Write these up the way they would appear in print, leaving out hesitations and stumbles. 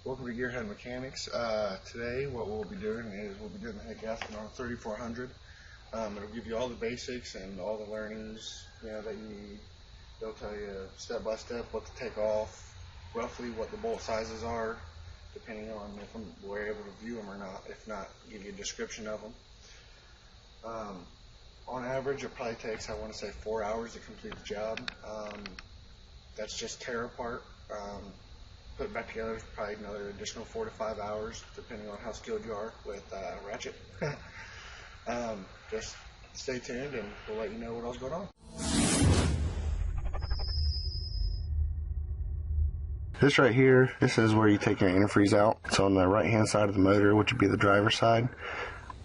Welcome to Gearhead Mechanics. Today what we'll be doing is we'll be doing the head gasket on a 3400. It'll give you all the basics and all the learnings that you need. They'll tell you step by step what to take off, roughly what the bolt sizes are, depending on if we're able to view them or not. If not, give you a description of them. On average, it probably takes, I want to say, 4 hours to complete the job. That's just tear apart. Put it back together is probably another additional 4 to 5 hours, depending on how skilled you are with ratchet. Just stay tuned and we'll let you know what else going on. This right here, this is where you take your antifreeze out. It's on the right hand side of the motor, which would be the driver's side.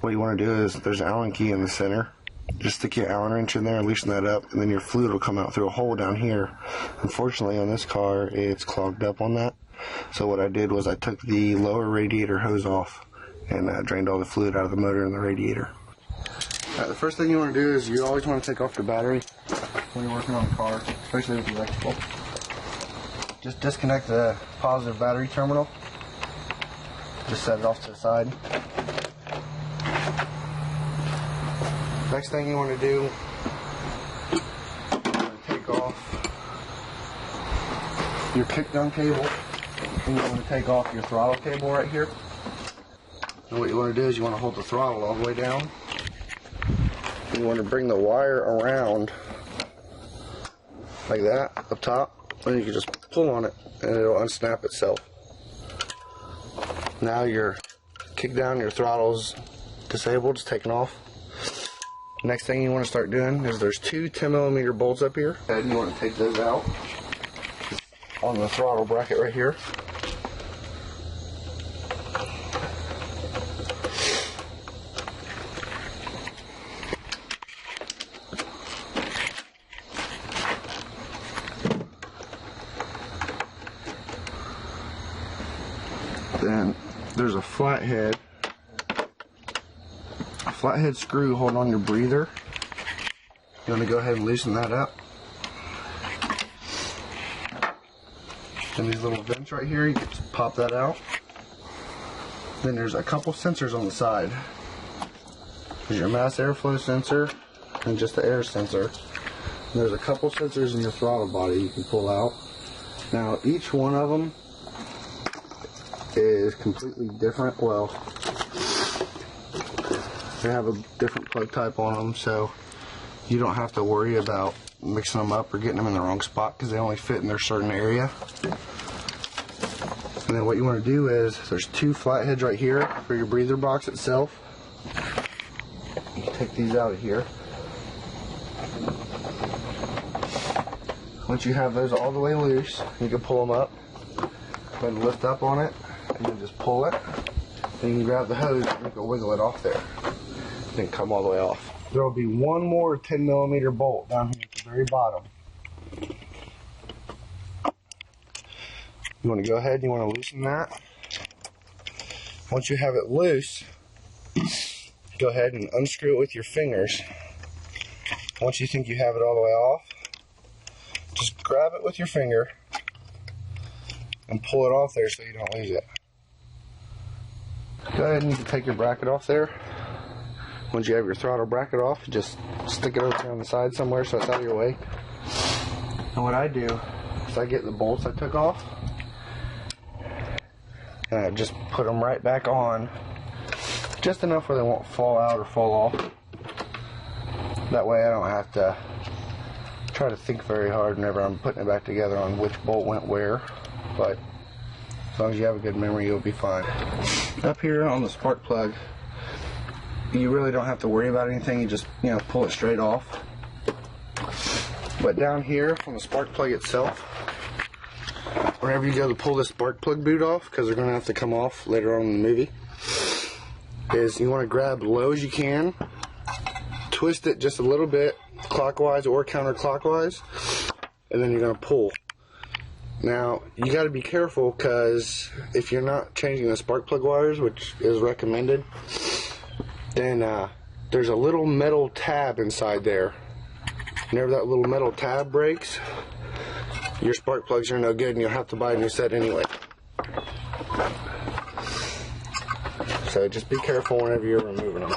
What you want to do is, there's an Allen key in the center. Just stick your Allen wrench in there, loosen that up, and then your fluid will come out through a hole down here. Unfortunately, on this car, it's clogged up on that. So what I did was I took the lower radiator hose off and drained all the fluid out of the motor and the radiator. The first thing you want to do is you always want to take off the battery when you're working on the car, especially with the electrical. Just disconnect the positive battery terminal. Just set it off to the side. Next thing you want to do, take off your kick gun cable, and you want to take off your throttle cable right here. And what you want to do is you want to hold the throttle all the way down. You want to bring the wire around like that up top, and you can just pull on it and it'll unsnap itself. Now your kick down, your throttle's disabled, it's taken off. Next thing you want to start doing is there's two 10mm bolts up here, and you want to take those out on the throttle bracket right here. Then there's a flathead screw holding on your breather. You want to go ahead and loosen that up. And these little vents right here, you can just pop that out. Then there's a couple sensors on the side. There's your mass airflow sensor and just the air sensor. And there's a couple sensors in your throttle body you can pull out. Now each one of them is completely different. Well, they have a different plug type on them, so you don't have to worry about mixing them up or getting them in the wrong spot because they only fit in their certain area. And then what you want to do is there's two flatheads right here for your breather box itself. You can take these out of here. Once you have those all the way loose, you can pull them up and lift up on it, and then just pull it. And you can grab the hose and you can wiggle it off there. Then come all the way off. There will be one more 10mm bolt down here at the very bottom. You want to go ahead and you want to loosen that. Once you have it loose, go ahead and unscrew it with your fingers. Once you think you have it all the way off, just grab it with your finger and pull it off there so you don't lose it. Go ahead and you can take your bracket off there. Once you have your throttle bracket off, just stick it over there on the side somewhere so it's out of your way. And what I do is I get the bolts I took off and I just put them right back on, just enough where they won't fall out or fall off. That way I don't have to try to think very hard whenever I'm putting it back together on which bolt went where. But as long as you have a good memory, you'll be fine. Up here on the spark plug, you really don't have to worry about anything. You just, pull it straight off. But down here on the spark plug itself, whenever you go to pull the spark plug boot off, because they're going to have to come off later on in the movie, is you want to grab low as you can, twist it just a little bit, clockwise or counterclockwise, and then you're going to pull. Now, you got to be careful, because if you're not changing the spark plug wires, which is recommended, then there's a little metal tab inside there. Whenever that little metal tab breaks, your spark plugs are no good and you'll have to buy a new set anyway. So just be careful whenever you're removing them.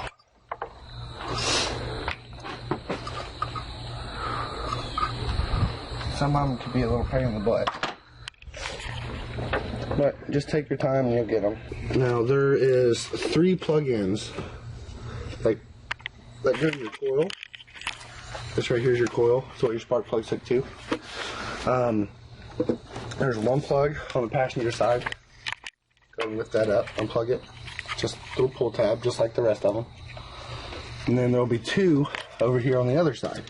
Some of them could be a little pain in the butt. But just take your time and you'll get them. Now there is 3 plug-ins. Like that goes in your coil. This right here is your coil. That's what your spark plug's hooked to. There's 1 plug on the passenger side. Go ahead and lift that up, unplug it. Just through a pull tab, just like the rest of them. And then there'll be 2 over here on the other side.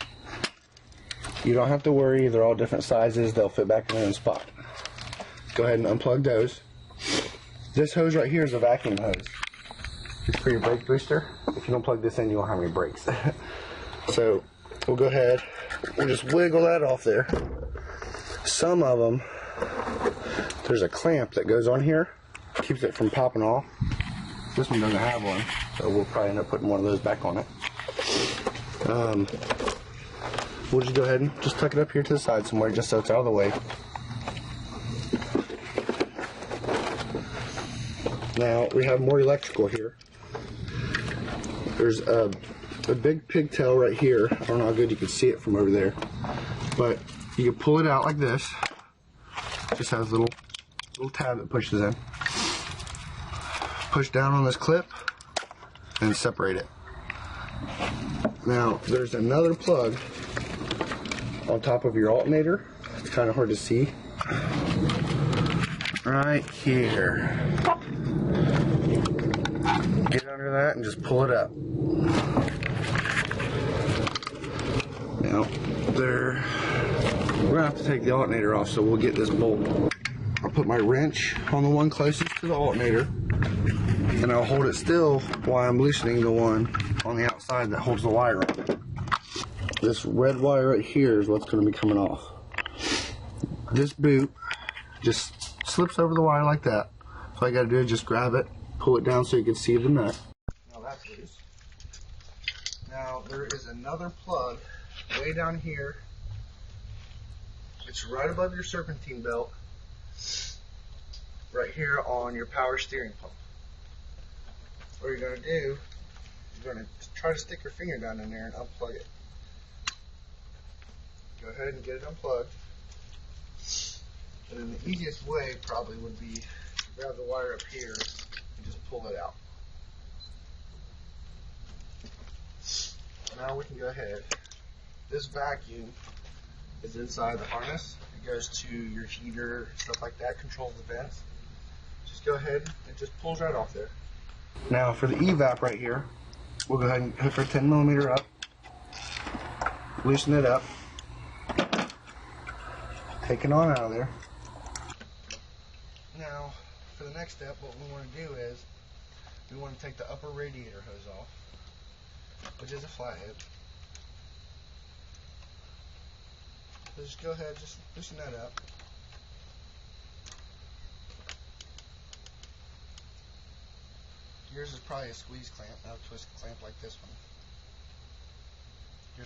You don't have to worry, they're all different sizes, they'll fit back in their own spot. Go ahead and unplug those. This hose right here is a vacuum hose. It's for your brake booster. If you don't plug this in, you won't have any brakes. So we'll go ahead, we'll just wiggle that off there. Some of them, there's a clamp that goes on here, keeps it from popping off. This one doesn't have one, so we'll probably end up putting one of those back on it. We'll just go ahead and just tuck it up here to the side somewhere, just so it's out of the way. Now we have more electrical here. There's a big pigtail right here. I don't know how good you can see it from over there, but you can pull it out like this. It just has a little tab that pushes in. Push down on this clip and separate it. Now there's another plug on top of your alternator. It's kind of hard to see. Right here. Get under that and just pull it up. Now, we're gonna have to take the alternator off, so we'll get this bolt. I'll put my wrench on the one closest to the alternator, and I'll hold it still while I'm loosening the one on the outside that holds the wire on. This red wire right here is what's going to be coming off. This boot just slips over the wire like that. So all you got to do is just grab it, pull it down so you can see the nut. Now that's loose. Now there is another plug way down here. It's right above your serpentine belt, right here on your power steering pump. What you're going to do, you're going to try to stick your finger down in there and unplug it. Go ahead and get it unplugged. And then the easiest way probably would be to grab the wire up here and just pull it out. Now we can go ahead. This vacuum is inside the harness. It goes to your heater, stuff like that, controls the vents. Just go ahead, it just pulls right off there. Now for the evap right here, we'll go ahead and hook our 10mm up, loosen it up, take it on out of there. Now for the next step, what we want to do is we want to take the upper radiator hose off, which is a flathead. So just go ahead, just loosen that up. Yours is probably a squeeze clamp, not a twist clamp like this one. Your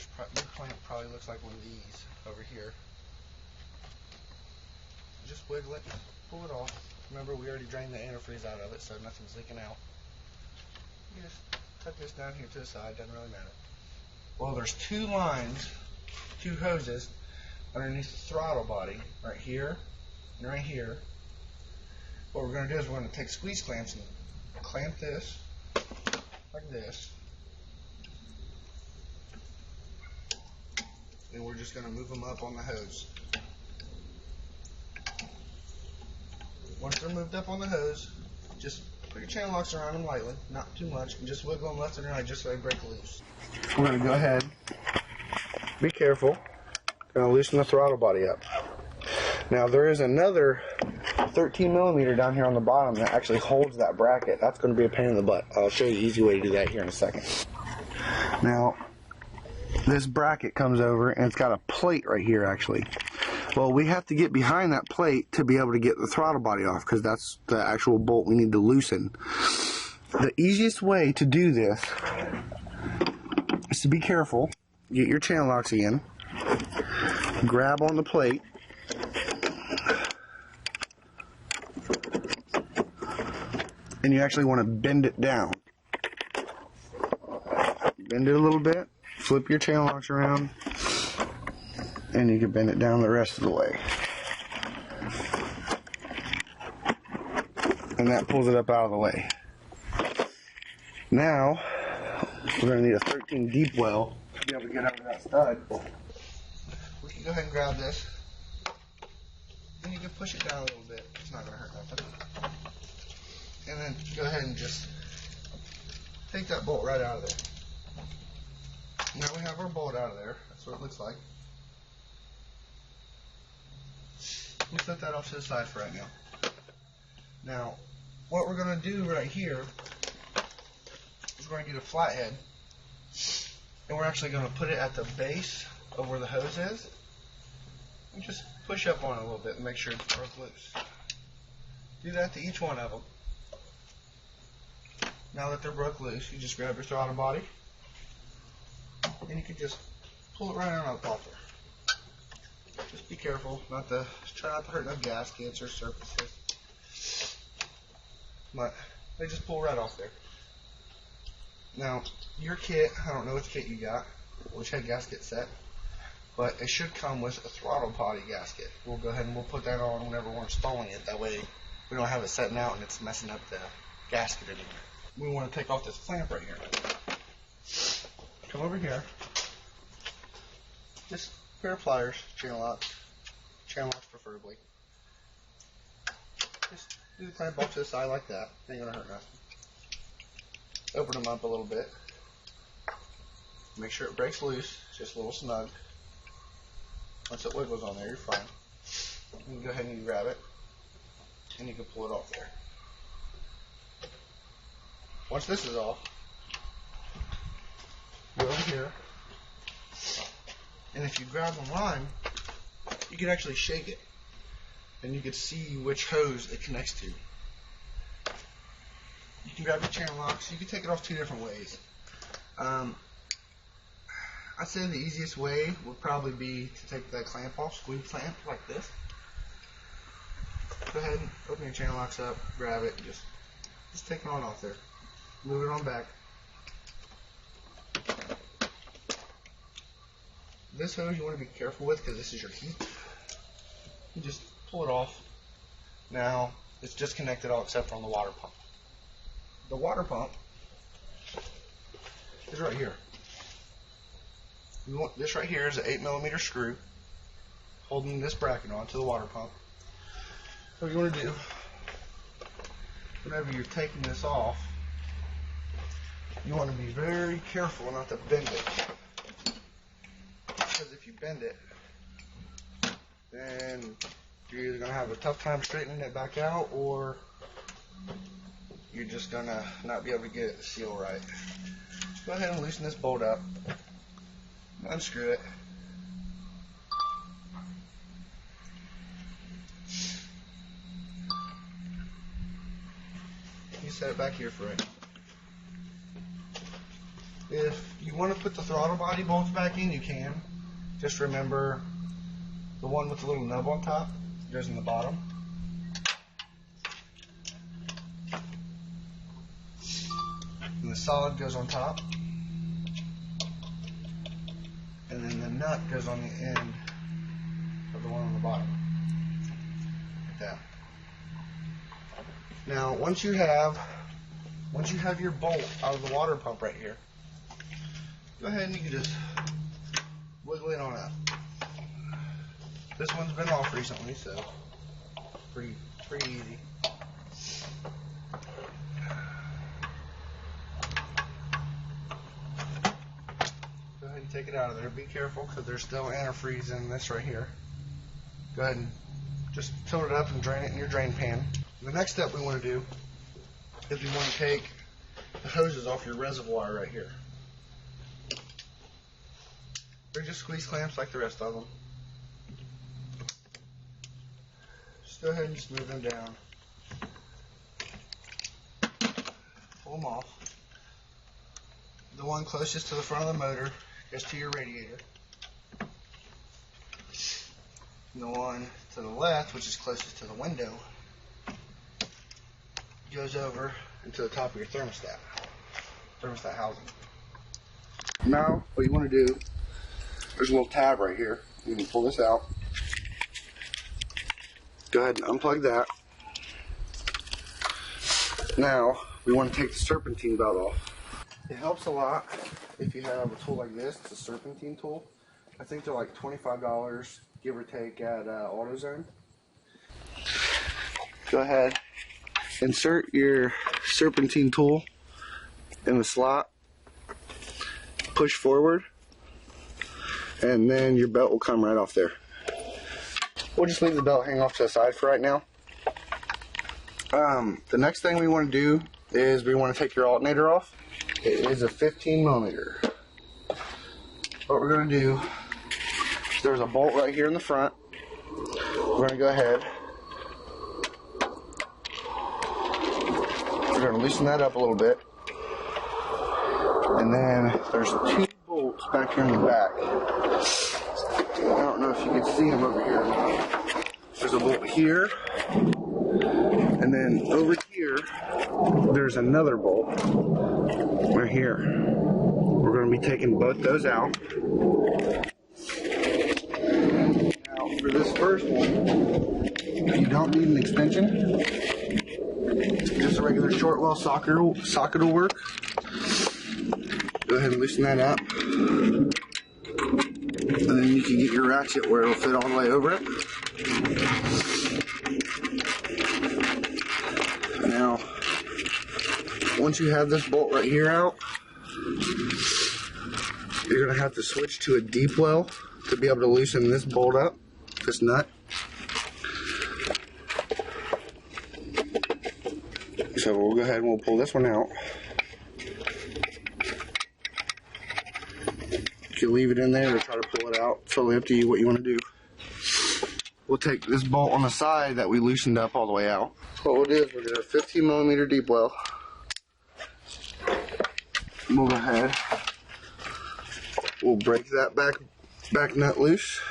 clamp probably looks like one of these over here. Just wiggle it, pull it off. Remember, we already drained the antifreeze out of it, so nothing's leaking out. You just tuck this down here to the side, doesn't really matter. Well, there's 2 lines, 2 hoses underneath the throttle body, right here and right here. What we're going to do is we're going to take squeeze clamps and clamp this like this, and we're just going to move them up on the hose. Once they're moved up on the hose, just put your channel locks around them lightly, not too much, and just wiggle them left and right just so they break loose. We're going to go ahead, be careful, going to loosen the throttle body up. Now there is another 13mm down here on the bottom that actually holds that bracket. That's going to be a pain in the butt. I'll show you the easy way to do that here in a second. Now, this bracket comes over and it's got a plate right here actually. Well, we have to get behind that plate to be able to get the throttle body off because that's the actual bolt we need to loosen. The easiest way to do this is to be careful, get your channel locks again, grab on the plate, and you actually want to bend it down. Bend it a little bit, flip your channel locks around, and you can bend it down the rest of the way. And that pulls it up out of the way. Now, we're going to need a 13 deep well to be able to get over that stud. We can go ahead and grab this, and you can push it down a little bit. It's not going to hurt nothing. And then go ahead and just take that bolt right out of there. Now we have our bolt out of there. That's what it looks like. We'll set that off to the side for right now. Now, what we're going to do right here is we're going to get a flathead, and we're actually going to put it at the base of where the hose is, and just push up on it a little bit and make sure it's broke loose. Do that to each one of them. Now that they're broke loose, you just grab your throttle body, and you can just pull it right on up off there. Just be careful, try not to hurt no gaskets or surfaces. But they just pull right off there. Now, your kit, I don't know which kit you got, which head gasket set, but it should come with a throttle body gasket. We'll go ahead and we'll put that on whenever we're installing it. That way we don't have it setting out and it's messing up the gasket anymore. We want to take off this clamp right here. Come over here. Just a pair of pliers, channel locks preferably. Just do the clamp off to the side like that. Ain't gonna hurt nothing. Open them up a little bit. Make sure it breaks loose, just a little snug. Once it wiggles on there, you're fine. You can go ahead and you grab it, and you can pull it off there. Once this is off, go over here, and if you grab the line, you can actually shake it, and you can see which hose it connects to. You can grab your channel locks. You can take it off two different ways. I'd say the easiest way would probably be to take that clamp off, squeeze clamp like this. Go ahead and open your channel locks up, grab it, and just take it on off there. Move it on back. This hose you want to be careful with because this is your heat. You just pull it off. Now it's disconnected all except on the water pump. The water pump is right here. This right here is an 8mm screw holding this bracket on to the water pump. So what you want to do, whenever you're taking this off, you want to be very careful not to bend it. Because if you bend it, then you're either going to have a tough time straightening it back out, or you're just going to not be able to get it to seal right. Go ahead and loosen this bolt up. Unscrew it. You set it back here for it. If you want to put the throttle body bolts back in, you can. Just remember the one with the little nub on top goes in the bottom. And the solid goes on top. And then the nut goes on the end of the one on the bottom. Like that. Now, once you have your bolt out of the water pump right here, go ahead and you can just wiggle it on up. This one's been off recently, so pretty easy. Go ahead and take it out of there. Be careful because there's still antifreeze in this right here. Go ahead and just tilt it up and drain it in your drain pan. The next step we want to do is we want to take the hoses off your reservoir right here. They're just squeeze clamps like the rest of them. Just go ahead and just move them down. Pull them off. The one closest to the front of the motor goes to your radiator. And the one to the left, which is closest to the window, goes over into the top of your thermostat housing. Now, what you want to do, there's a little tab right here. You can pull this out. Go ahead and unplug that. Now, we want to take the serpentine belt off. It helps a lot if you have a tool like this. It's a serpentine tool. I think they're like $25, give or take, at AutoZone. Go ahead, insert your serpentine tool in the slot, push forward, and then your belt will come right off there. We'll just leave the belt hang off to the side for right now. The next thing we want to do is we want to take your alternator off. It is a 15mm. What we're going to do, there's a bolt right here in the front. We're going to go ahead. We're going to loosen that up a little bit. And then there's 2 bolts back here in the back. I don't know if you can see them over here. There's a bolt here. And then over here, there's another bolt right here. We're going to be taking both those out. Now, for this first one, you don't need an extension. Just a regular short well socket will work. Go ahead and loosen that up. And then you can get your ratchet where it'll fit all the way over it. Now, once you have this bolt right here out, you're going to have to switch to a deep well to be able to loosen this bolt up, this nut. So we'll go ahead and we'll pull this one out. You can leave it in there or try to pull it out. It's totally up to you what you want to do. We'll take this bolt on the side that we loosened up all the way out. So what we'll do is we'll get a 15mm deep well. We'll go ahead. We'll break that back nut loose.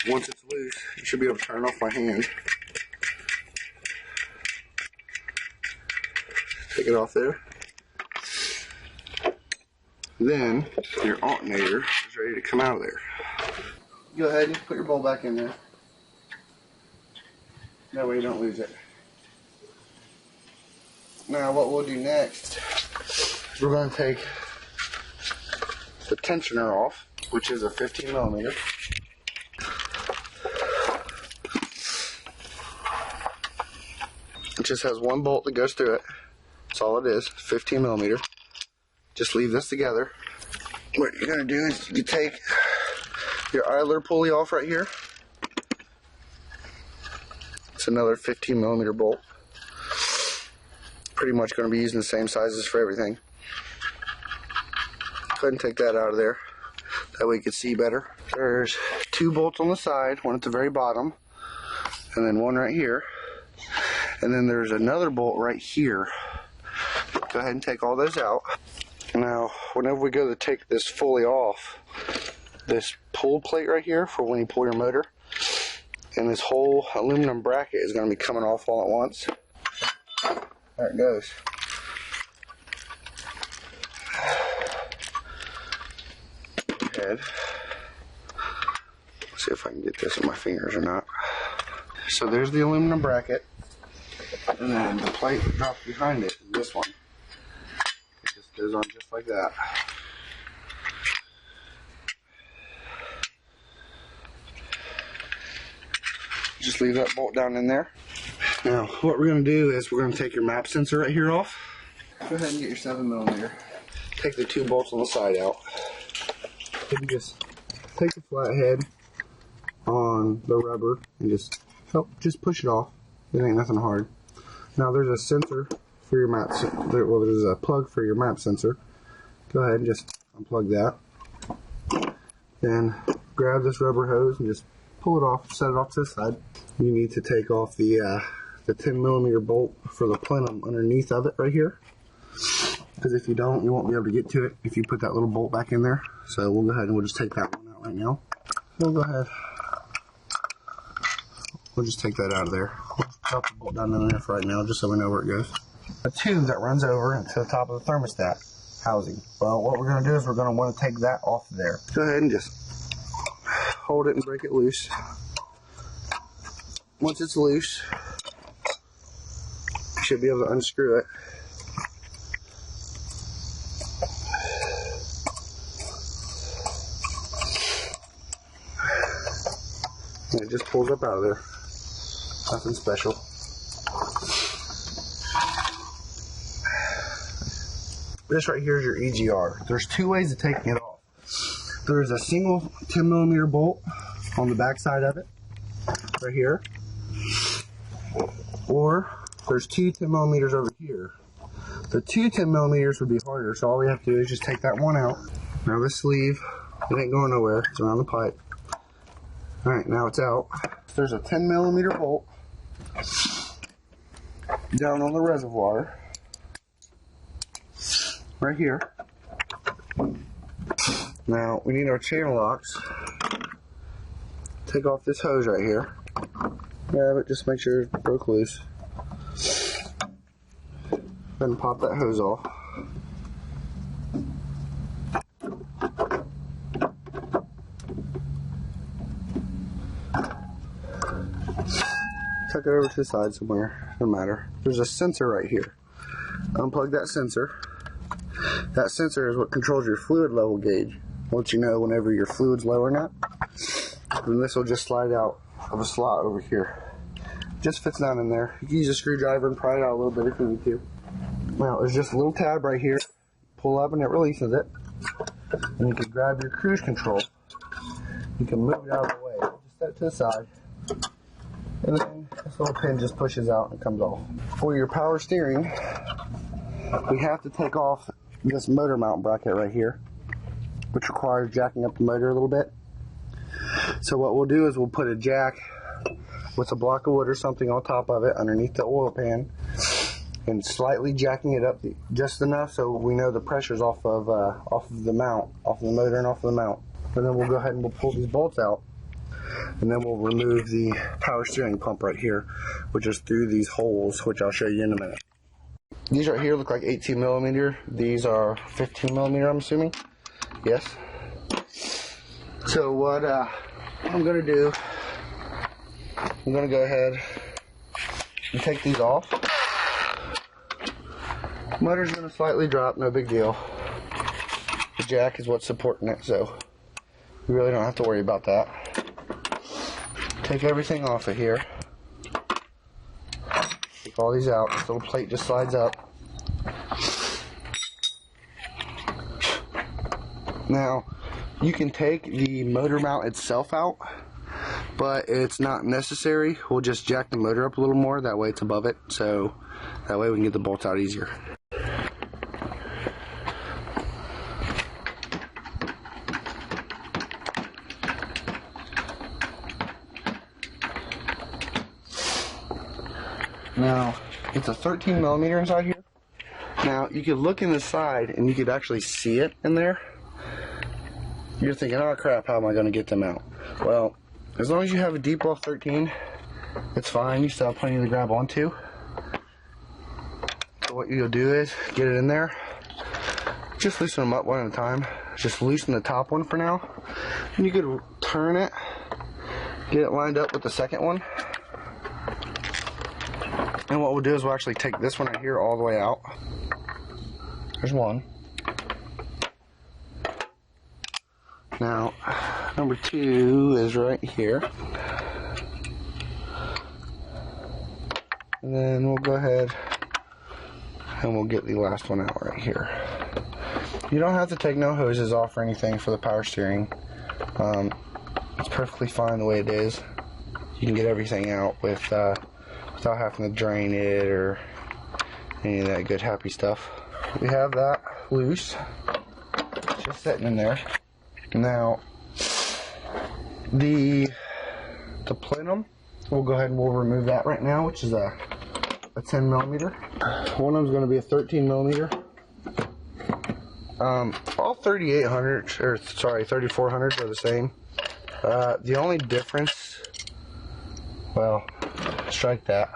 Once it's loose, you should be able to turn it off by hand. Take it off there. Then your alternator is ready to come out of there. Go ahead and put your bolt back in there. That way you don't lose it. Now what we'll do next, we're going to take the tensioner off, which is a 15mm. It just has one bolt that goes through it. That's all it is, 15mm. Just leave this together. What you're going to do is you take your idler pulley off right here. It's another 15mm bolt. Pretty much going to be using the same sizes for everything. Go ahead and take that out of there. That way you can see better. There's 2 bolts on the side, one at the very bottom, and then one right here. And then there's another bolt right here. Go ahead and take all those out. Now, whenever we go to take this fully off, this pull plate right here for when you pull your motor, and this whole aluminum bracket is going to be coming off all at once. There it goes. Go ahead. Let's see if I can get this in my fingers or not. So there's the aluminum bracket, and then the plate that drops behind it is this one. It just goes on just like that. Just leave that bolt down in there. Now, what we're going to do is we're going to take your map sensor right here off. Go ahead and get your 7mm. Take the 2 bolts on the side out. You just take the flathead on the rubber and just push it off. It ain't nothing hard. Now there's a sensor for your map. Well, there's a plug for your map sensor. Go ahead and just unplug that. Then grab this rubber hose and just pull it off. Set it off to the side. You need to take off the 10mm bolt for the plenum underneath of it right here. Because if you don't, you won't be able to get to it if you put that little bolt back in there. So we'll go ahead and we'll just take that one out right now. We'll go ahead. we'll just take that out of there. We'll drop the bolt down in there for right now, just so we know where it goes. A tube that runs over into the top of the thermostat housing. Well, what we're going to do is we're going to want to take that off of there. Go ahead and just hold it and break it loose. Once it's loose, you should be able to unscrew it. And it just pulls up out of there. Nothing special. This right here is your EGR. There's two ways of taking it off. There's a single 10mm bolt on the back side of it, right here. Or there's two 10mm over here. The two 10mm would be harder, so all we have to do is just take that one out. Now this sleeve, it ain't going nowhere. It's around the pipe. Alright, now it's out. There's a 10mm bolt down on the reservoir. Right here. Now we need our channel locks. Take off this hose right here. Grab it, just make sure it broke loose. Then pop that hose off. Tuck it over to the side somewhere, no matter. There's a sensor right here. Unplug that sensor. That sensor is what controls your fluid level gauge. Lets you know whenever your fluid's low or not. And this will just slide out of a slot over here. Just fits down in there. You can use a screwdriver and pry it out a little bit if you need to. Now there's just a little tab right here. Pull up and it releases it. And you can grab your cruise control. You can move it out of the way. Just set it to the side. And then this little pin just pushes out and comes off. For your power steering, we have to take off this motor mount bracket right here, which requires jacking up the motor a little bit. So what we'll do is we'll put a jack with a block of wood or something on top of it underneath the oil pan and slightly jacking it up just enough so we know the pressure's off of the mount, off of the motor and off of the mount. And then we'll go ahead and we'll pull these bolts out, and then we'll remove the power steering pump right here, which is through these holes, which I'll show you in a minute. These right here look like 18mm. These are 15mm, I'm assuming. Yes. So what I'm going to do, I'm going to go ahead and take these off. Motor's going to slightly drop, no big deal. The jack is what's supporting it, so we really don't have to worry about that. Take everything off of here. Take all these out. This little plate just slides up. Now, you can take the motor mount itself out, but it's not necessary. We'll just jack the motor up a little more. That way it's above it. So that way we can get the bolts out easier. Now, it's a 13mm inside here. Now, you could look in the side and you could actually see it in there. You're thinking, oh crap, how am I going to get them out? Well, as long as you have a deep well 13, it's fine. You still have plenty to grab onto. So what you'll do is get it in there. Just loosen them up one at a time. Just loosen the top one for now. And you could turn it, get it lined up with the second one. And what we'll do is we'll actually take this one right here all the way out. There's one. Now, number 2 is right here. And then we'll go ahead and we'll get the last one out right here. You don't have to take no hoses off or anything for the power steering. It's perfectly fine the way it is. You can get everything out without having to drain it or any of that good happy stuff. We have that loose. It's just sitting in there. Now, the plenum, we'll go ahead and we'll remove that right now, which is a 10mm. One of them's going to be a 13mm. All 3800s, or sorry, 3400s are the same. The only difference Well, strike that.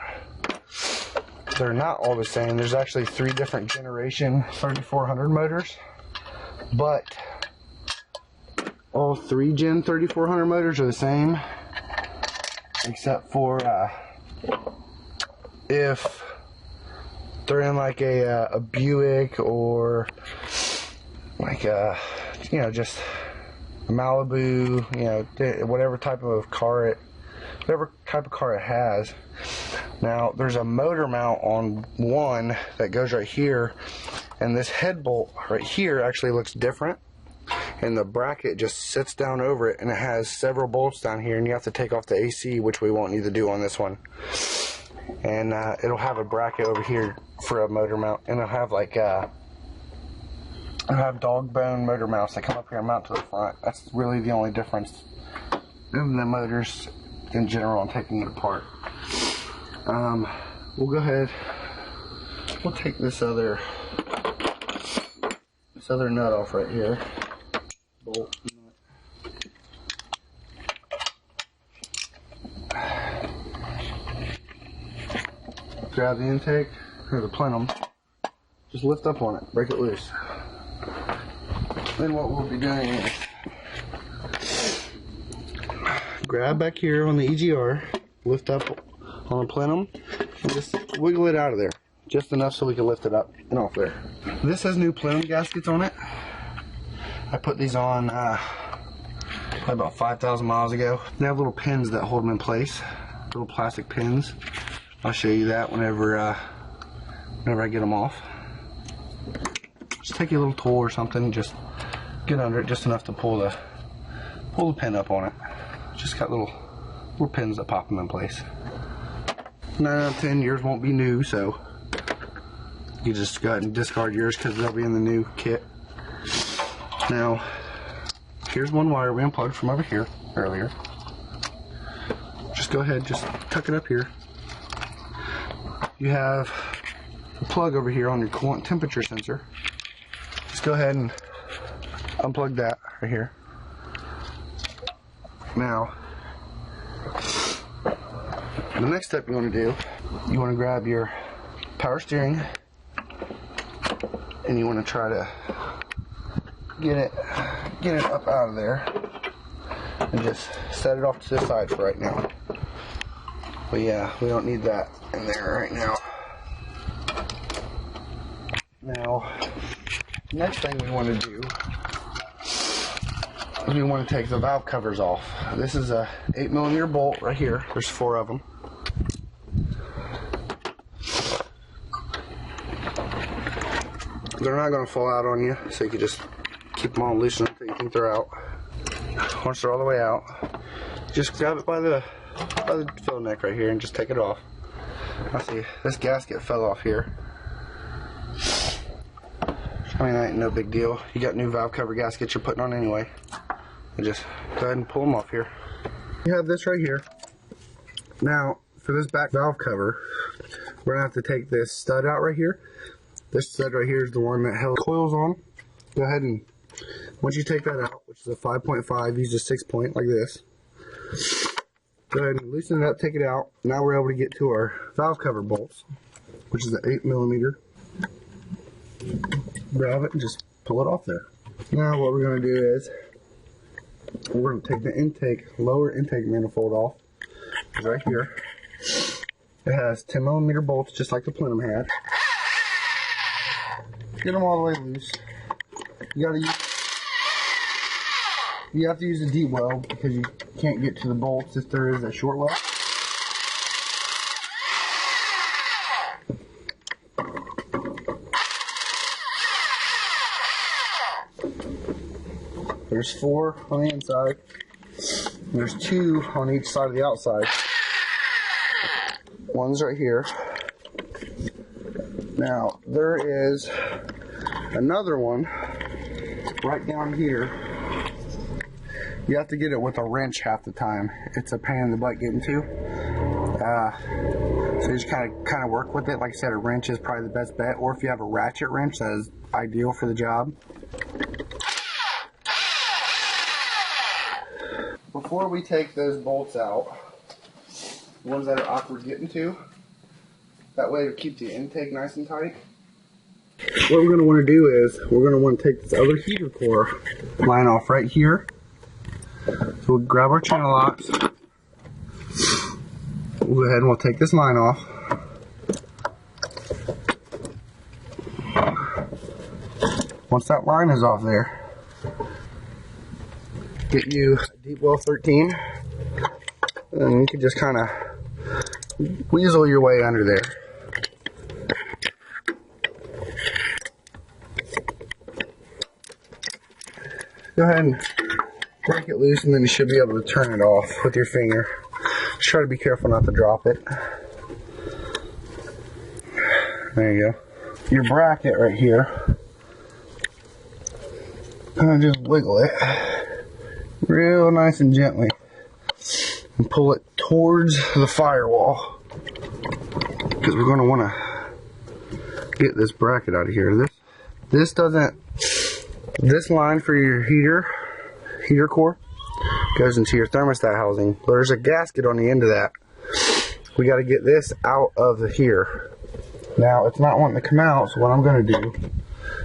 They're not all the same. There's actually 3 different generation 3400 motors, but all 3 Gen 3400 motors are the same, except for if they're in like a Buick or like a, you know, just a Malibu, you know, whatever type of car it has. Now there's a motor mount on one that goes right here, and this head bolt right here actually looks different, and the bracket just sits down over it, and it has several bolts down here, and you have to take off the AC, which we won't need to do on this one. And it'll have a bracket over here for a motor mount, and it'll have like it'll have dog bone motor mounts that come up here and mount to the front. That's really the only difference in the motors in general. I'm taking it apart. We'll go ahead, we'll take this other nut off right here. Bolt nut. Grab the intake or the plenum, just lift up on it, break it loose. Then what we'll be doing is grab back here on the EGR, lift up on the plenum, and just wiggle it out of there, just enough so we can lift it up and off there. This has new plenum gaskets on it. I put these on probably about 5,000 miles ago. They have little pins that hold them in place, little plastic pins. I'll show you that whenever I get them off. Just take a little tool or something, just get under it just enough to pull the pin up on it. Just got little pins that pop them in place. 9 out of 10, yours won't be new, so you just go ahead and discard yours because they'll be in the new kit. Now, here's one wire we unplugged from over here earlier. Just go ahead, just tuck it up here. You have a plug over here on your coolant temperature sensor. Just go ahead and unplug that right here. Now, the next step you want to do, you want to grab your power steering, and you want to try to get it up out of there, and just set it off to the side for right now. But yeah, we don't need that in there right now. Now, next thing we want to do is we want to take the valve covers off. This is a 8mm bolt right here. There's 4 of them. They're not going to fall out on you, so you can just keep them all loose until you think they're out. Once they're all the way out, just grab it by the fill neck right here and just take it off. I see this gasket fell off here. I mean, that ain't no big deal. You got new valve cover gaskets you're putting on anyway. And just go ahead and pull them off here. You have this right here. Now, for this back valve cover, we're gonna have to take this stud out right here. This stud right here is the one that held coils on. Go ahead and, once you take that out, which is a 5.5, use a 6-point like this. Go ahead and loosen it up, take it out. Now we're able to get to our valve cover bolts, which is the 8mm. Grab it and just pull it off there. Now what we're going to do is, we're going to take the lower intake manifold off. It's right here. It has 10mm bolts just like the plenum had. Get them all the way loose. You have to use a deep weld because you can't get to the bolts if there is a short weld. There's 4 on the inside. There's 2 on each side of the outside. One's right here. Now, there is another one right down here. You have to get it with a wrench half the time. It's a pain in the butt getting to. So you just kind of work with it. Like I said, a wrench is probably the best bet. Or if you have a ratchet wrench, that is ideal for the job. Before we take those bolts out, the ones that are awkward getting to. That way to keep the intake nice and tight. What we're going to want to do is, we're going to want to take this other heater core line off right here. So we'll grab our channel locks. We'll go ahead and we'll take this line off. Once that line is off there, get you a deep well 13, and you can just kind of weasel your way under there. Go ahead and break it loose, and then you should be able to turn it off with your finger. Just try to be careful not to drop it. There you go. Your bracket right here, kind of just wiggle it real nice and gently and pull it towards the firewall, because we're going to want to get this bracket out of here. This doesn't, this line for your heater core goes into your thermostat housing. There's a gasket on the end of that. We got to get this out of here. Now it's not wanting to come out, so what I'm going to do,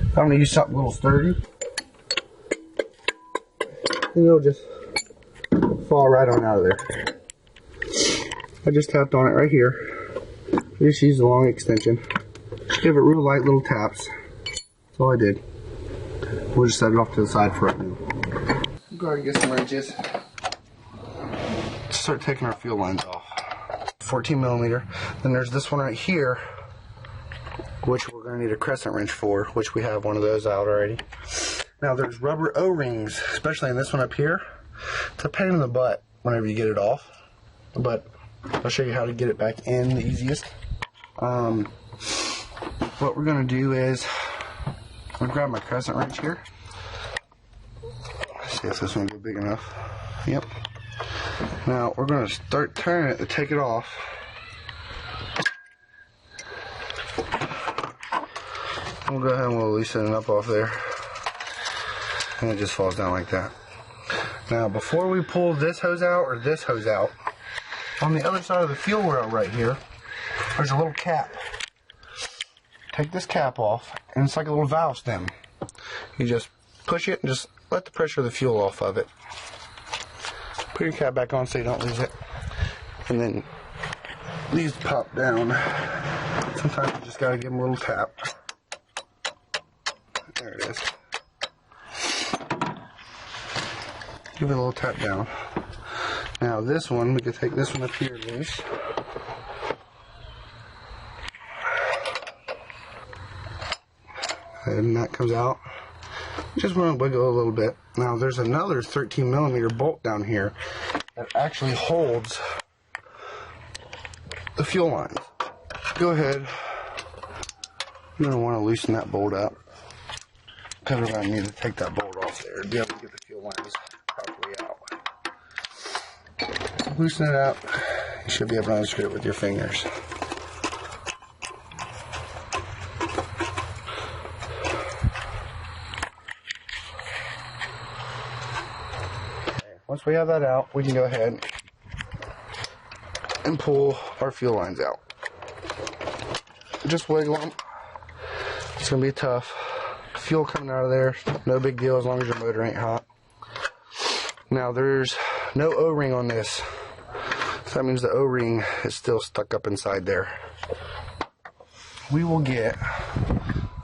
I'm going to use something a little sturdy, and it'll just fall right on out of there. I just tapped on it right here. Just use the long extension. Just give it real light little taps. That's all I did. We'll just set it off to the side for right now. Go ahead and get some wrenches. Start taking our fuel lines off. 14 millimeter. Then there's this one right here, which we're going to need a crescent wrench for, which we have one of those out already. Now there's rubber O-rings, especially in this one up here. It's a pain in the butt whenever you get it off, but I'll show you how to get it back in the easiest. What we're going to do is, I'm going to grab my crescent wrench here. Let's see if this one's big enough. Yep. Now we're going to start turning it to take it off. We'll go ahead and we'll loosen it up off there. And it just falls down like that. Now before we pull this hose out or this hose out, on the other side of the fuel rail right here, there's a little cap. Take this cap off, and it's like a little valve stem. You just push it and just let the pressure of the fuel off of it. Put your cap back on so you don't lose it. And then these pop down. Sometimes you just gotta give them a little tap. There it is. Give it a little tap down. Now this one, we can take this one up here loose. And that comes out. Just want to wiggle a little bit. Now there's another 13 millimeter bolt down here that actually holds the fuel lines. Go ahead. You're going to want to loosen that bolt up, because we're going to need to take that bolt off there to be able to get the fuel lines properly out. Loosen it up. You should be able to unscrew it with your fingers. Once we have that out, we can go ahead and pull our fuel lines out. Just wiggle them. It's going to be tough. Fuel coming out of there, no big deal as long as your motor ain't hot. Now there's no O-ring on this, so that means the O-ring is still stuck up inside there. We will get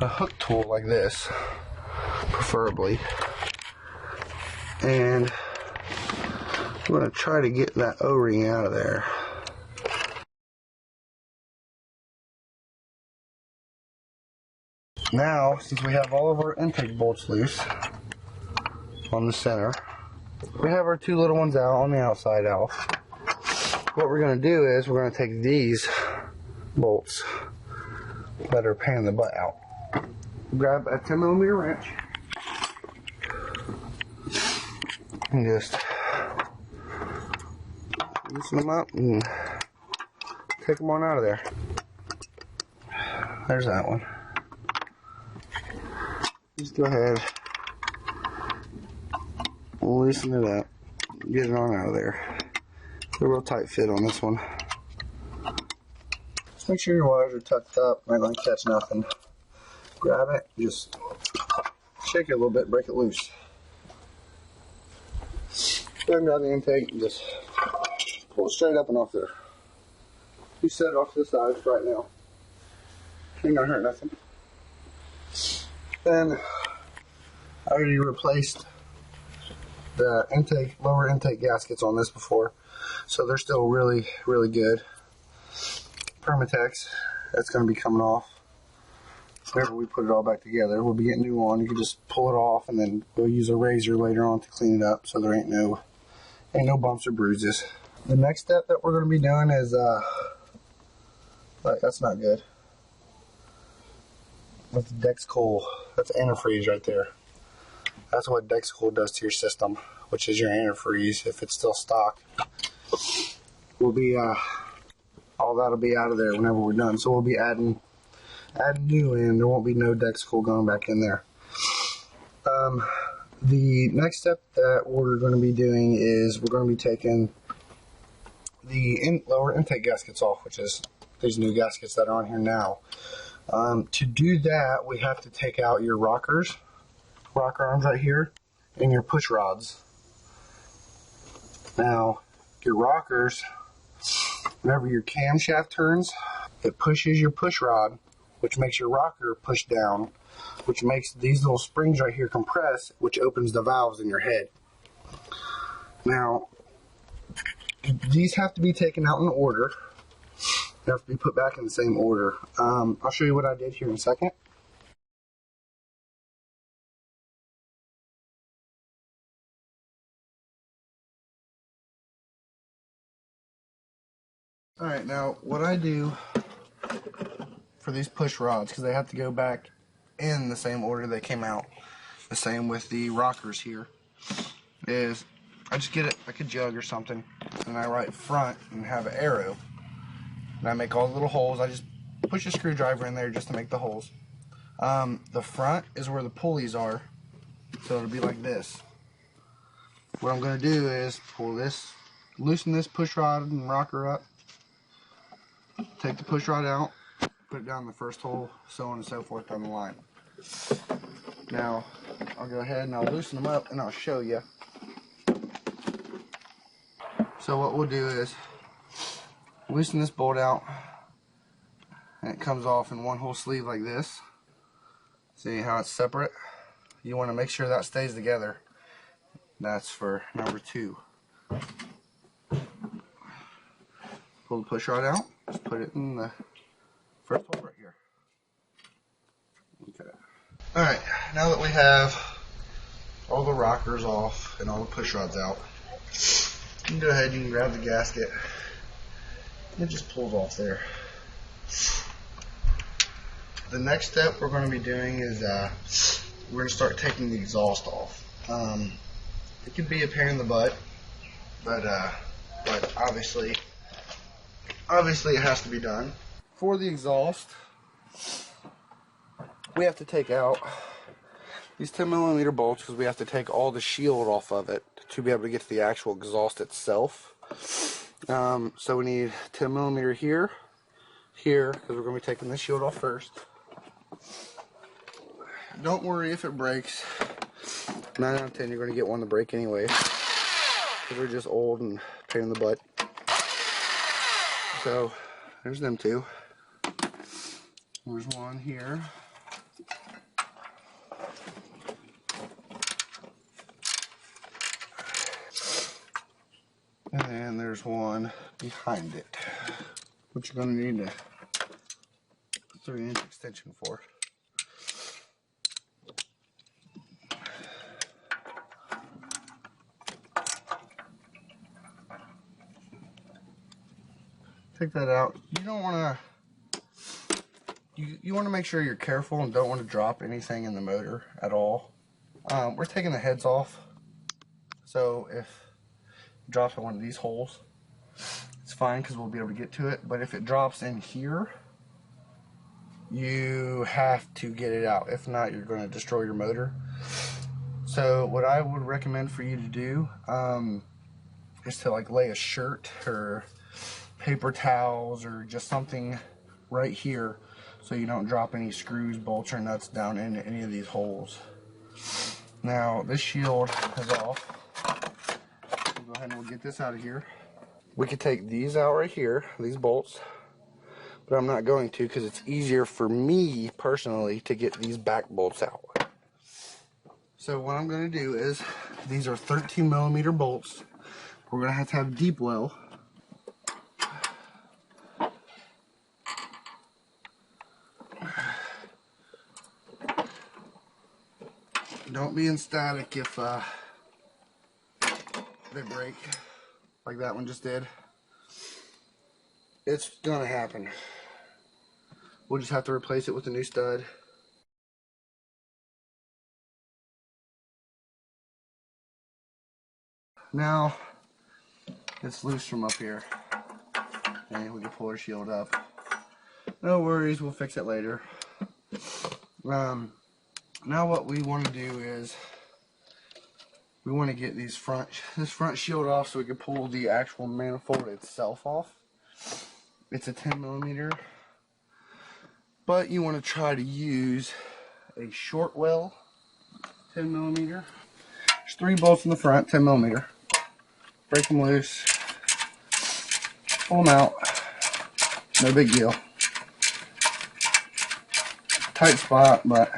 a hook tool like this, preferably, and I'm going to try to get that O-ring out of there. Now, since we have all of our intake bolts loose on the center, we have our two little ones out on the outside out. What we're going to do is we're going to take these bolts that are a pain in the butt out. Grab a 10 millimeter wrench and just loosen them up and take them on out of there. There's that one. Just go ahead, loosen it up, get it on out of there. It's a real tight fit on this one. Just make sure your wires are tucked up, not going to catch nothing. Grab it, just shake it a little bit, break it loose. Go ahead and grab the intake and just pull it straight up and off there. You set it off to the side right now. Ain't gonna hurt nothing. Then I already replaced the lower intake gaskets on this before, so they're still really, really good. Permatex, that's going to be coming off whenever we put it all back together. We'll be getting new on. You can just pull it off, and then we'll use a razor later on to clean it up, so there ain't no bumps or bruises. The next step that we're going to be doing is that's not good. That's Dexcool. That's antifreeze right there. That's what Dexcool does to your system, which is your antifreeze if it's still stock. We'll be all that'll be out of there whenever we're done. So we'll be adding new in. There won't be no Dexcool going back in there. The next step that we're going to be doing is we're going to be taking the lower intake gaskets off, which is these new gaskets that are on here now. To do that, we have to take out your rocker arms right here, and your push rods. Now, your rockers, whenever your camshaft turns, it pushes your push rod, which makes your rocker push down, which makes these little springs right here compress, which opens the valves in your head. Now, these have to be taken out in order. They have to be put back in the same order. I'll show you what I did here in a second. Alright, now what I do for these push rods, because they have to go back in the same order they came out, the same with the rockers here, is I just get it like a jug or something, and I write front and have an arrow. And I make all the little holes. I just push a screwdriver in there just to make the holes. The front is where the pulleys are, so it'll be like this. What I'm going to do is pull this, loosen this push rod and rocker up, take the push rod out, put it down the first hole, so on and so forth down the line. Now, I'll go ahead and I'll loosen them up and I'll show you. So what we'll do is loosen this bolt out, and it comes off in one whole sleeve like this. See how it's separate? You want to make sure that stays together. That's for number 2. Pull the push rod out, just put it in the first hole right here. Okay. Alright, now that we have all the rockers off and all the push rods out, you can go ahead and grab the gasket. It just pulls off there. The next step we're going to be doing is we're going to start taking the exhaust off. It can be a pain in the butt, but obviously it has to be done. For the exhaust, we have to take out these 10mm bolts because we have to take all the shield off of it to be able to get to the actual exhaust itself. So we need 10mm here, because we're going to be taking this shield off first. Don't worry if it breaks. 9 out of 10 you're going to get one to break anyway, because they're just old and pain in the butt. So there's them two. There's one here. And then there's one behind it, which you're going to need a 3-inch extension for. Take that out. You don't want to. You want to make sure you're careful and don't want to drop anything in the motor at all. We're taking the heads off, so if it drops in one of these holes, it's fine because we'll be able to get to it. But if it drops in here, you have to get it out. If not, you're going to destroy your motor. So what I would recommend for you to do is to like lay a shirt or paper towels or just something right here so you don't drop any screws, bolts, or nuts down into any of these holes. Now this shield is off. We'll go ahead and we'll get this out of here. We could take these out right here, these bolts, but I'm not going to because it's easier for me personally to get these back bolts out. So what I'm going to do is, these are 13 millimeter bolts. We're going to have deep well. Don't be in static if they break, like that one just did. It's gonna happen. We'll just have to replace it with a new stud. Now it's loose from up here, and we can pull our shield up. No worries, we'll fix it later. Now what we want to do is we want to get this front shield off so we can pull the actual manifold itself off. It's a 10 millimeter, but you want to try to use a short well 10 millimeter. There's 3 bolts in the front, 10 millimeter. Break them loose, pull them out, no big deal. Tight spot, but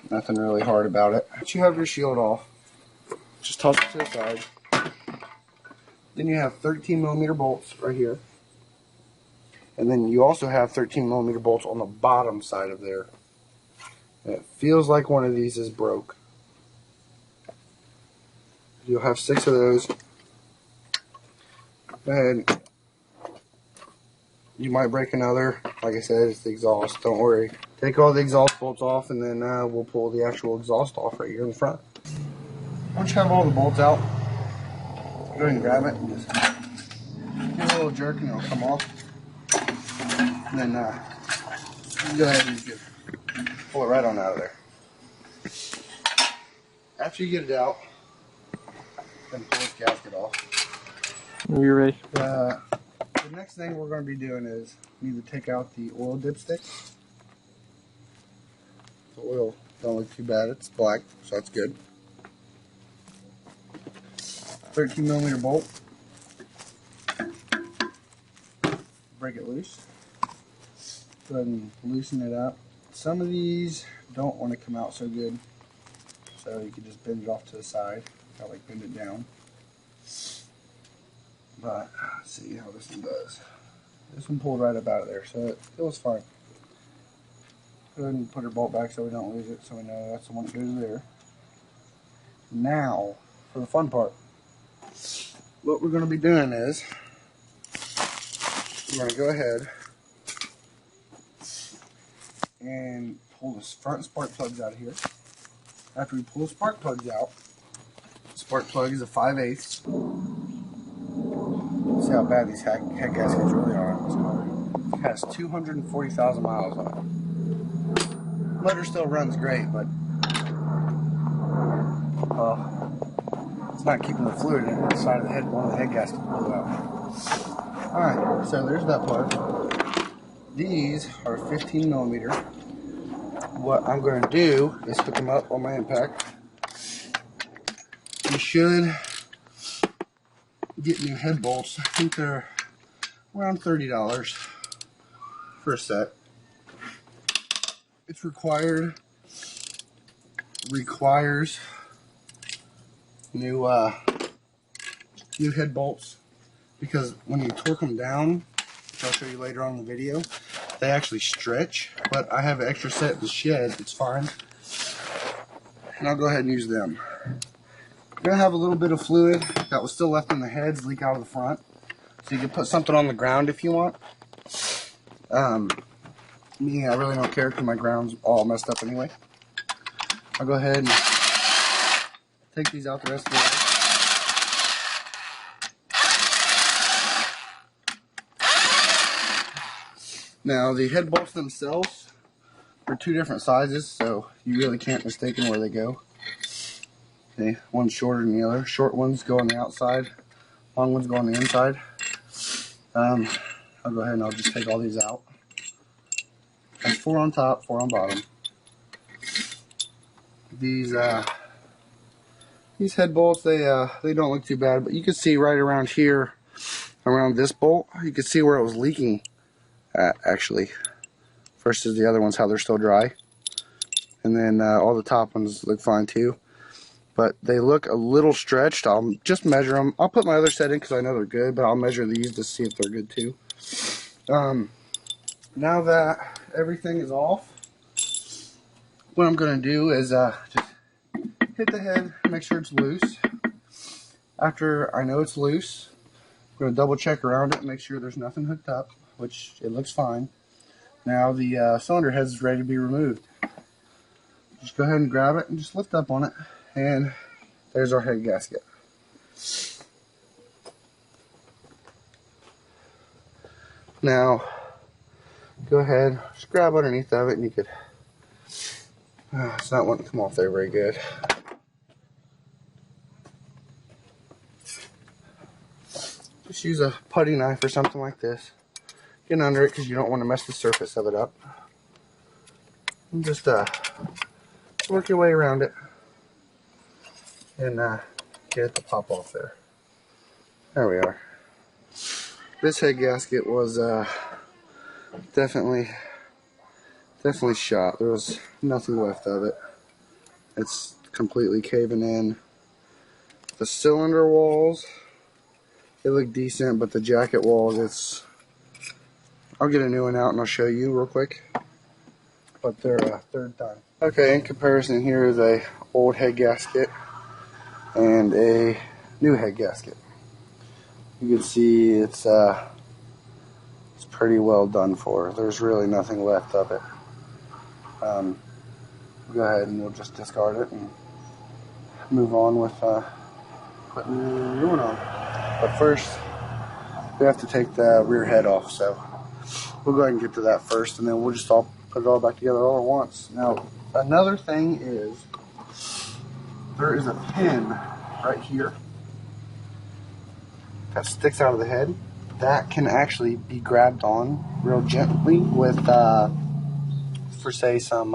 nothing really hard about it. Once you have your shield off, just toss it to the side. Then you have 13 millimeter bolts right here. And then you also have 13 millimeter bolts on the bottom side of there. And it feels like one of these is broke. You'll have 6 of those. And you might break another. Like I said, it's the exhaust. Don't worry. Take all the exhaust bolts off, and then we'll pull the actual exhaust off right here in the front. Once you have all the bolts out, go ahead and grab it and just give it a little jerk and it'll come off. And then go ahead and just pull it right on out of there. After you get it out, then pull this gasket off. You're ready. The next thing we're going to be doing is we need to take out the oil dipstick. The oil don't look too bad. It's black, so that's good. 13 millimeter bolt. Break it loose. Go ahead and loosen it up. Some of these don't want to come out so good, so you can just bend it off to the side. Kind of like bend it down. But let's see how this one does. This one pulled right up out of there, so it was fine. Go ahead and put her bolt back so we don't lose it, so we know that's the one that goes there. Now, for the fun part. What we're going to be doing is we're going to go ahead and pull the front spark plugs out of here. After we pull the spark plugs out, the spark plug is a 5/8. See how bad these head gaskets really are on this car. It has 240,000 miles on it. Motor still runs great, but it's not keeping the fluid in the side of the head. One of the head gaskets blew out. Alright, so there's that part. These are 15 millimeter. What I'm going to do is hook them up on my impact. You should get new head bolts. I think they're around $30 for a set. It's requires new head bolts, because when you torque them down, which I'll show you later on in the video, they actually stretch. But I have an extra set in the shed. It's fine, and I'll go ahead and use them. You're gonna have a little bit of fluid that was still left in the heads leak out of the front, so you can put something on the ground if you want. Me, I really don't care because my ground's all messed up anyway. I'll go ahead and take these out the rest of the way. Now the head bolts themselves are 2 different sizes, so you really can't mistake them where they go. Okay, one's shorter than the other. Short ones go on the outside, long ones go on the inside. I'll I'll go ahead and I'll just take all these out. There's 4 on top, 4 on bottom. These head bolts, they don't look too bad, but you can see right around here, around this bolt, you can see where it was leaking at, actually, versus the other ones, how they're still dry. And then all the top ones look fine too, but they look a little stretched. I'll just measure them. I'll put my other set in because I know they're good, but I'll measure these to see if they're good too. Now that everything is off, what I'm going to do is just hit the head, make sure it's loose. After I know it's loose, I'm going to double check around it and make sure there's nothing hooked up, which it looks fine. Now the cylinder head is ready to be removed. Just go ahead and grab it and just lift up on it, and there's our head gasket. Now go ahead, just grab underneath of it, and you could, it's not wanting to come off there very good. Just use a putty knife or something like this. Get under it because you don't want to mess the surface of it up. And just work your way around it and get it to pop off there. There we are. This head gasket was definitely shot. There was nothing left of it. It's completely caving in. The cylinder walls, they look decent, but the jacket walls, I'll get a new one out and I'll show you real quick. But they're done. Okay, in comparison, here is a old head gasket and a new head gasket. You can see it's pretty well done for. There's really nothing left of it. Go ahead and we'll just discard it and move on with putting the new one on. But first, we have to take the rear head off, so we'll go ahead and get to that first, and then we'll just all put it all back together all at once. Now, another thing is, there is a pin right here that sticks out of the head that can actually be grabbed on real gently with, for say, some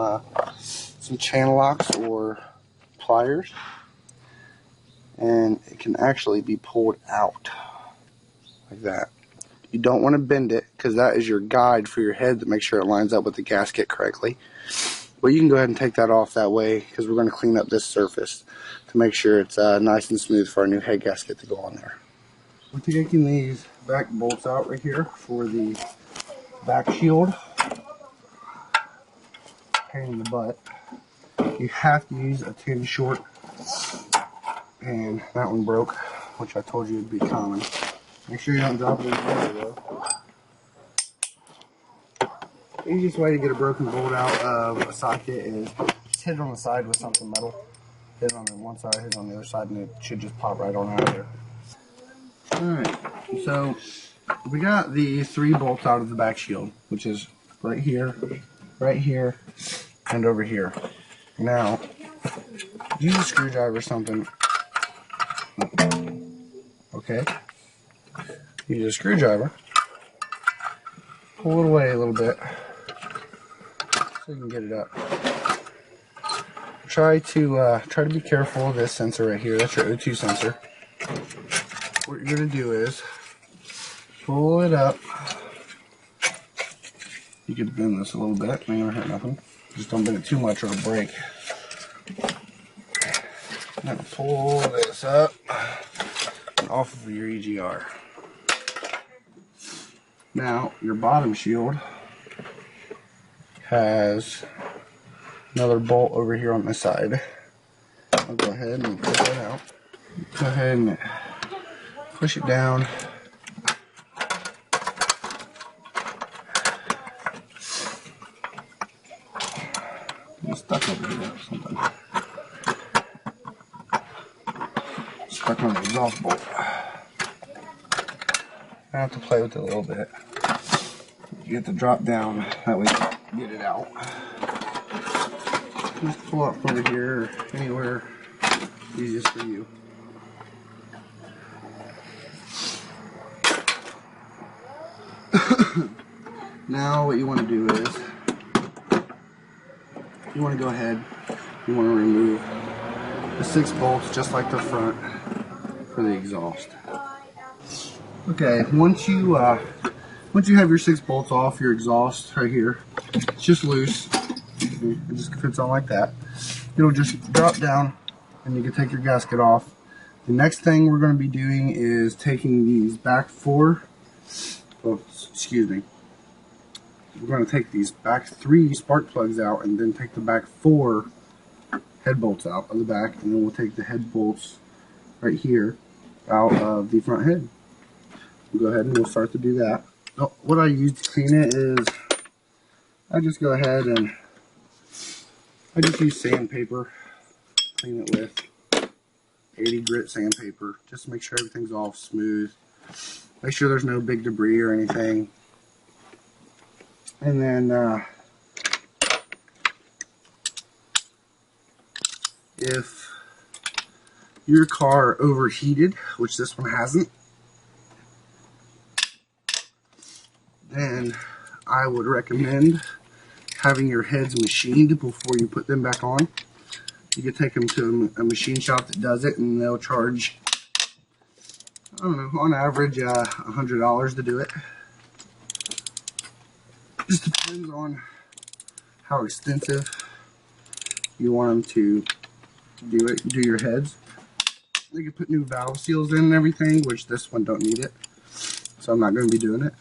channel locks or pliers, and it can actually be pulled out like that. You don't want to bend it because that is your guide for your head to make sure it lines up with the gasket correctly. But you can go ahead and take that off that way because we're going to clean up this surface to make sure it's nice and smooth for our new head gasket to go on there. We're taking these back bolts out right here for the back shield. Pain in the butt. You have to use a 10 short, and that one broke, which I told you would be common. Make sure you don't drop it in the water though. The easiest way to get a broken bolt out of a socket is just hit it on the side with something metal. Hit it on the one side, hit it on the other side, and it should just pop right on out of there. Alright, so we got the 3 bolts out of the back shield, which is right here, and over here. Now, use a screwdriver or something. Okay. Use a screwdriver. Pull it away a little bit so you can get it up. Try to be careful of this sensor right here. That's your O2 sensor. What you're gonna do is pull it up. You could bend this a little bit. Ain't gonna hurt nothing. Just don't bend it too much or it'll break. Now pull this up and off of your EGR. Now your bottom shield has another bolt over here on the side. I'll go ahead and pull that out. Go ahead and push it down. It's stuck over here or something. Stuck on the exhaust bolt. I have to play with it a little bit. You get to drop down, that way you get it out. Just pull up over here or anywhere easiest for you. Now what you want to do is, you want to go ahead, you want to remove the 6 bolts just like the front for the exhaust. Okay, once you have your 6 bolts off your exhaust right here, it's just loose. It just fits on like that. It'll just drop down and you can take your gasket off. The next thing we're going to be doing is taking these back 4, oh, excuse me. We're going to take these back 3 spark plugs out and then take the back 4 head bolts out of the back, and then we'll take the head bolts right here out of the front head. We'll go ahead and we'll start to do that. Oh, what I use to clean it is I just go ahead and I just use sandpaper, clean it with 80 grit sandpaper, just to make sure everything's all smooth. Make sure there's no big debris or anything. And then if your car overheated, which this one hasn't, then I would recommend having your heads machined before you put them back on. You can take them to a machine shop that does it, and they'll charge, I don't know, on average $100 to do it. Just depends on how extensive you want them to do your heads. They can put new valve seals in and everything, which this one don't need it, so I'm not going to be doing it.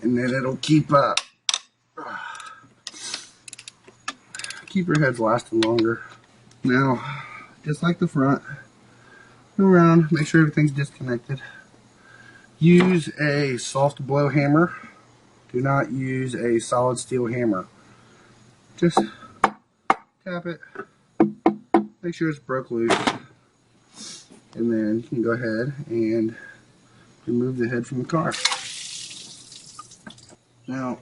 And then it'll keep your heads lasting longer. Now, just like the front, go around, make sure everything's disconnected. Use a soft blow hammer. Do not use a solid steel hammer. Just tap it, make sure it's broke loose, and then you can go ahead and remove the head from the car. Now,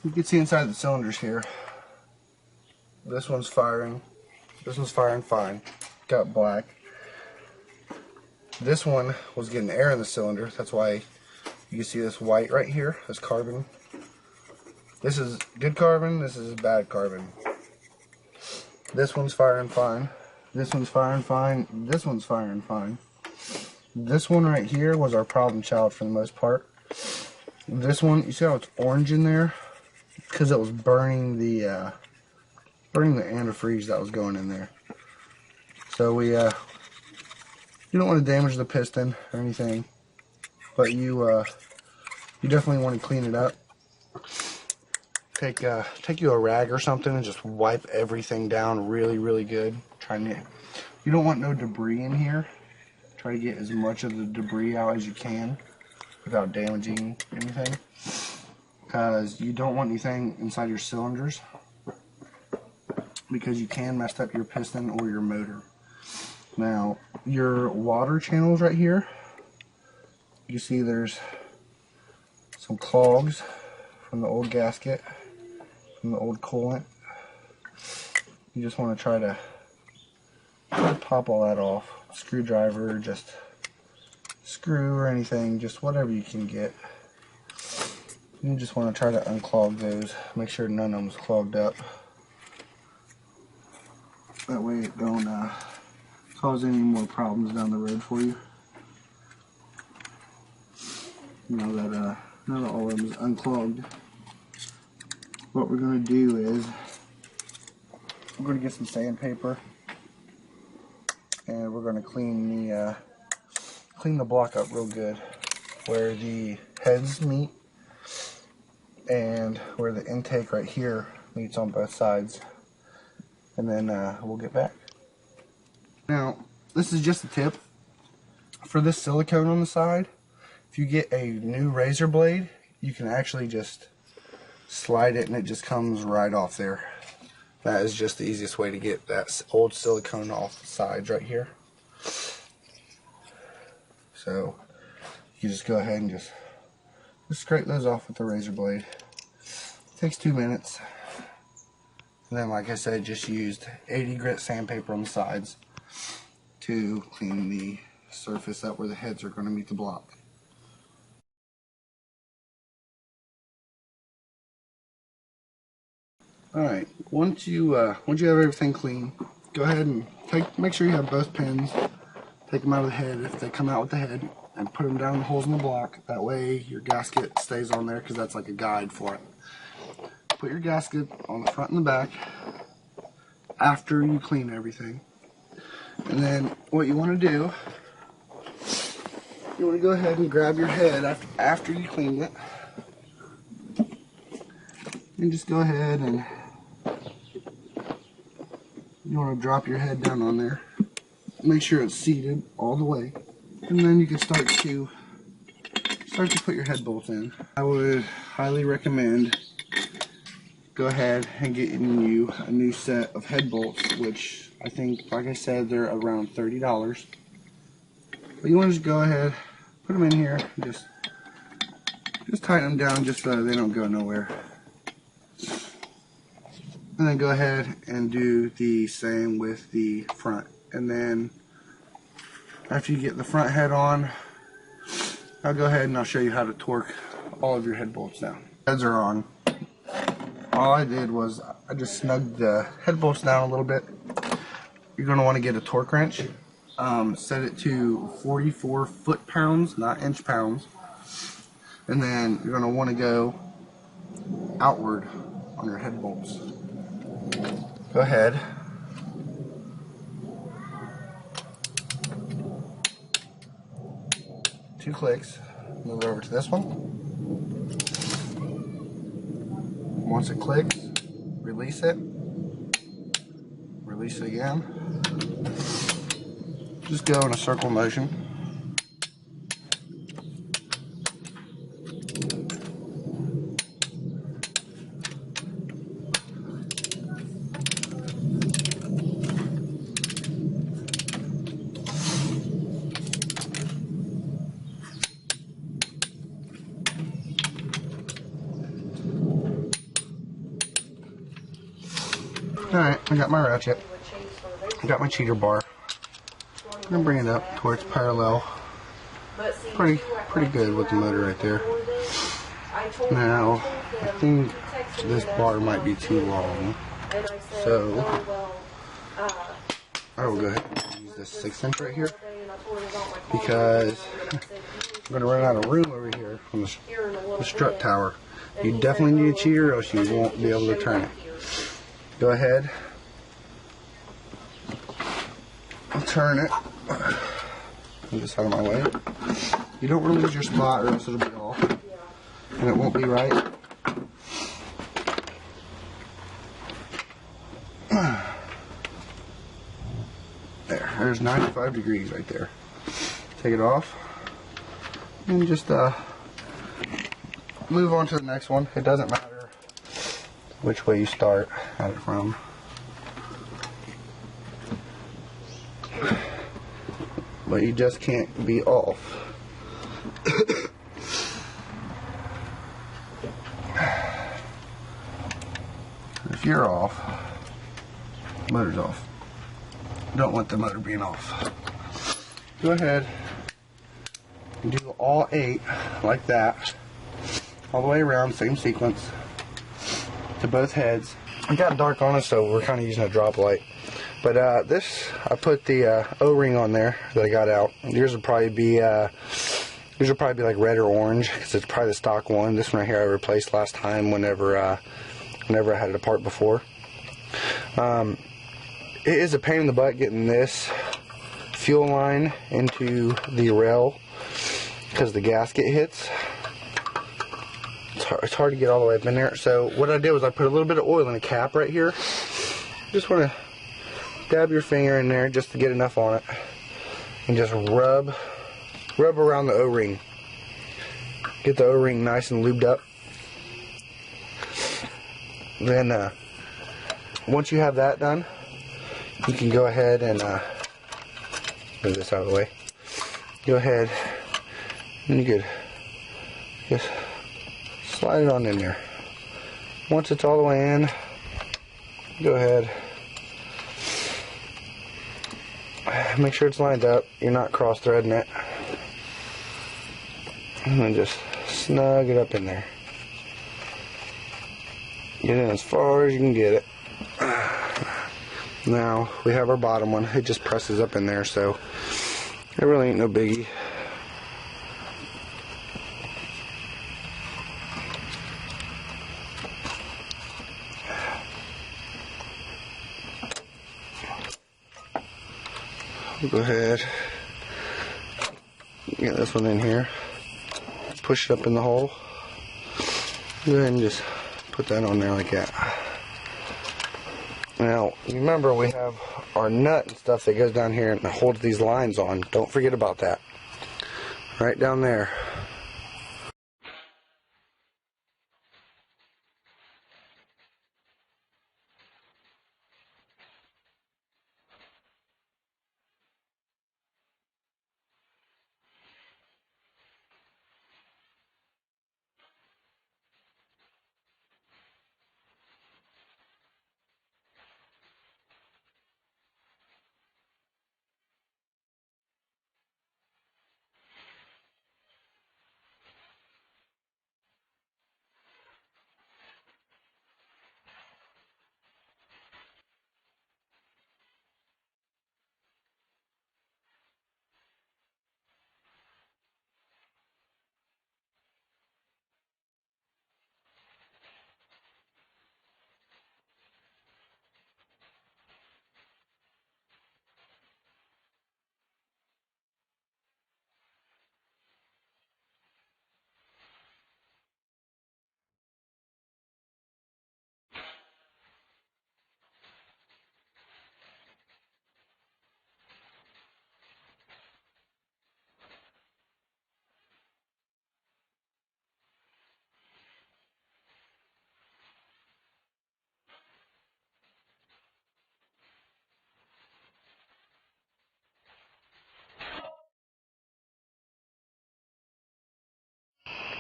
you can see inside the cylinders here. This one's firing fine, got black. This one was getting air in the cylinder, that's why you can see this white right here, this carbon. This is good carbon, this is bad carbon. This one's firing fine, this one's firing fine, this one's firing fine. This one right here was our problem child for the most part. This one, you see how it's orange in there? Because it was burning the antifreeze that was going in there. So you don't want to damage the piston or anything, but you definitely want to clean it up. Take you a rag or something and just wipe everything down really good. You don't want no debris in here. Try to get as much of the debris out as you can without damaging anything, because you don't want anything inside your cylinders, because you can mess up your piston or your motor. Now, your water channels right here, you see there's some clogs from the old gasket, from the old coolant. You just want to try to pop all that off. Screwdriver, just screw or anything, just whatever you can get. You just want to try to unclog those, make sure none of them's clogged up. That way it don't cause any more problems down the road for you. Now that all of them is unclogged, what we're going to do is we're going to get some sandpaper and we're going to clean the block up real good, where the heads meet and where the intake right here meets on both sides, and then we'll get back. Now, this is just a tip. For this silicone on the side, if you get a new razor blade, you can actually just slide it and it just comes right off there. That is just the easiest way to get that old silicone off the sides right here. So you just go ahead and just scrape those off with the razor blade. It takes 2 minutes. And then, like I said, just used 80 grit sandpaper on the sides to clean the surface that where the heads are going to meet the block. Alright, once you have everything clean, go ahead and make sure you have both pins. Take them out of the head if they come out with the head, and put them down in the holes in the block. That way your gasket stays on there, because that's like a guide for it. Put your gasket on the front and the back after you clean everything. And then what you want to do, you want to go ahead and grab your head after you cleaned it. And just go ahead and you want to drop your head down on there. Make sure it's seated all the way. And then you can start to put your head bolts in. I would highly recommend go ahead and getting you a new set of head bolts, which I think, like I said, they're around $30. But you want to just go ahead, put them in here, just tighten them down just so they don't go nowhere. And then go ahead and do the same with the front. And then after you get the front head on, I'll go ahead and I'll show you how to torque all of your head bolts down. Heads are on. All I did was I just snugged the head bolts down a little bit. You're going to want to get a torque wrench. Set it to 44 foot-pounds, not inch-pounds. And then you're going to want to go outward on your head bolts. Go ahead. Two clicks. Move it over to this one. Once it clicks, release it. Release it again. Just go in a circle motion. Alright, I got my ratchet. I got my cheater bar. I'm going to bring it up to where it's parallel. Pretty good with the motor right there. Now, I think this bar might be too long. So, I will go ahead and use this 6" right here. Because I'm going to run out of room over here on the strut tower. You definitely need a cheater or else you won't be able to turn it. Go ahead, I'll turn it, move this out of my way. You don't want to lose your spot or else it'll be off, and it won't be right. There's 95 degrees right there. Take it off, and just move on to the next one. It doesn't matter which way you start at it from. But you just can't be off. If you're off, the motor's off. You don't want the motor being off. Go ahead and do all 8 like that, all the way around, same sequence. To both heads. It got dark on us, so we're kind of using a drop light. But I put the O-ring on there that I got out. Yours will probably be like red or orange, because it's probably the stock one. This one right here I replaced last time whenever I had it apart before. It is a pain in the butt getting this fuel line into the rail because the gasket hits. It's hard to get all the way up in there. So what I did was I put a little bit of oil in a cap right here. Just want to dab your finger in there just to get enough on it, and just rub around the O-ring. Get the O-ring nice and lubed up. Then once you have that done, you can go ahead and move this out of the way. Go ahead and you could just slide it on in there. Once it's all the way in, go ahead, make sure it's lined up. You're not cross-threading it. And then just snug it up in there. Get in as far as you can get it. Now we have our bottom one. It just presses up in there, so it really ain't no biggie. We'll go ahead, get this one in here, push it up in the hole. Go ahead and just put that on there like that. Now, remember we have our nut and stuff that goes down here and holds these lines on. Don't forget about that. Right down there.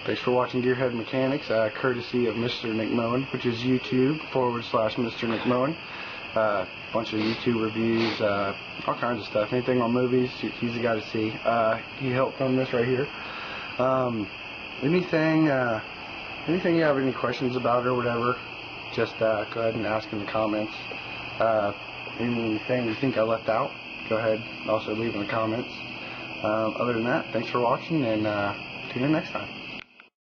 Thanks for watching Gearhead Mechanics, courtesy of Mr. Nick Moen, which is YouTube/Mr. Nick Moen. Bunch of YouTube reviews, all kinds of stuff. Anything on movies, he's the guy to see. He helped film this right here. Anything you have any questions about or whatever, just go ahead and ask in the comments. Anything you think I left out, go ahead and also leave in the comments. Other than that, thanks for watching, and tune in next time.